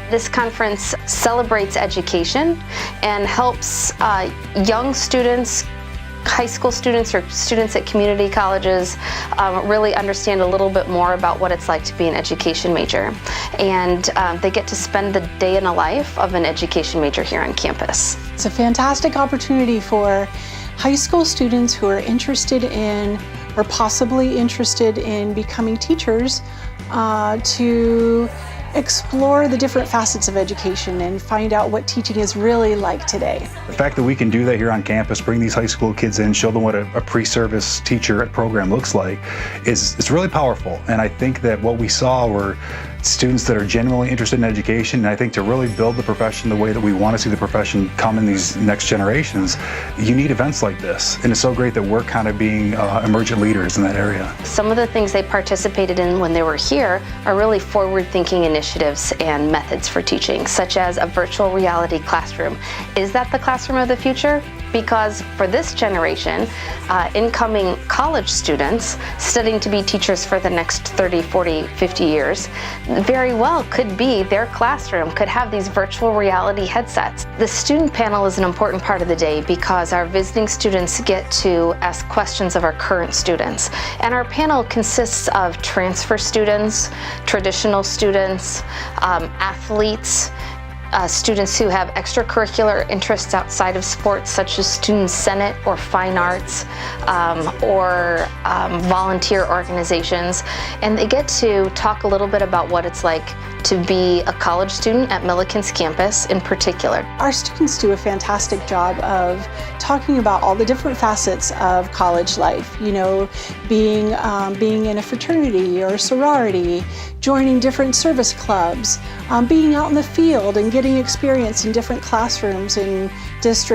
This conference celebrates education and helps young students, high school students or students at community colleges really understand a little bit more about what it's like to be an education major. And they get to spend the day in a life of an education major here on campus. It's a fantastic opportunity for high school students who are interested in or possibly interested in becoming teachers to explore the different facets of education and find out what teaching is really like today. The fact that we can do that here on campus, bring these high school kids in, show them what a pre-service teacher program looks like, it's really powerful. And I think that what we saw were students that are genuinely interested in education, and I think to really build the profession the way that we want to see the profession come in these next generations, you need events like this. And it's so great that we're kind of being emergent leaders in that area. Some of the things they participated in when they were here are really forward-thinking initiatives and methods for teaching, such as a virtual reality classroom. Is that the classroom of the future? Because for this generation, incoming college students studying to be teachers for the next 30, 40, 50 years, very well could be their classroom, could have these virtual reality headsets. The student panel is an important part of the day because our visiting students get to ask questions of our current students. And our panel consists of transfer students, traditional students, athletes, students who have extracurricular interests outside of sports, such as Student Senate or fine arts or volunteer organizations. And they get to talk a little bit about what it's like to be a college student at Millikin's campus in particular. Our students do a fantastic job of talking about all the different facets of college life, you know, being in a fraternity or a sorority, joining different service clubs, being out in the field and getting experience in different classrooms in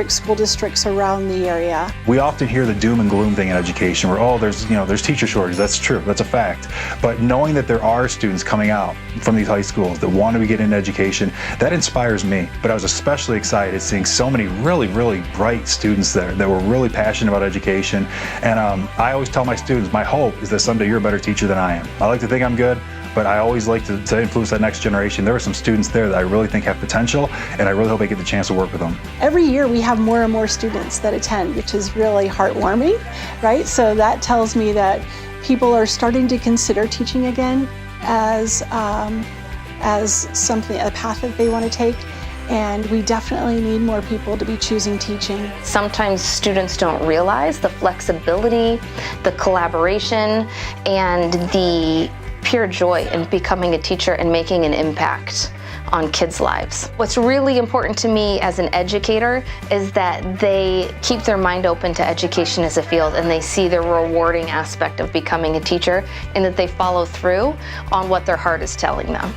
school districts around the area. We often hear the doom and gloom thing in education where, oh, there's teacher shortage. That's true, that's a fact. But knowing that there are students coming out from these high schools that want to get into education, that inspires me. But I was especially excited seeing so many really, really bright students there that were really passionate about education. And I always tell my students, my hope is that someday you're a better teacher than I am. I like to think I'm good, but I always like to influence that next generation. There are some students there that I really think have potential, and I really hope I get the chance to work with them. Every year we have more and more students that attend, which is really heartwarming, right? So that tells me that people are starting to consider teaching again as something, a path that they want to take. And we definitely need more people to be choosing teaching. Sometimes students don't realize the flexibility, the collaboration, and the pure joy in becoming a teacher and making an impact on kids' lives. What's really important to me as an educator is that they keep their mind open to education as a field and they see the rewarding aspect of becoming a teacher and that they follow through on what their heart is telling them.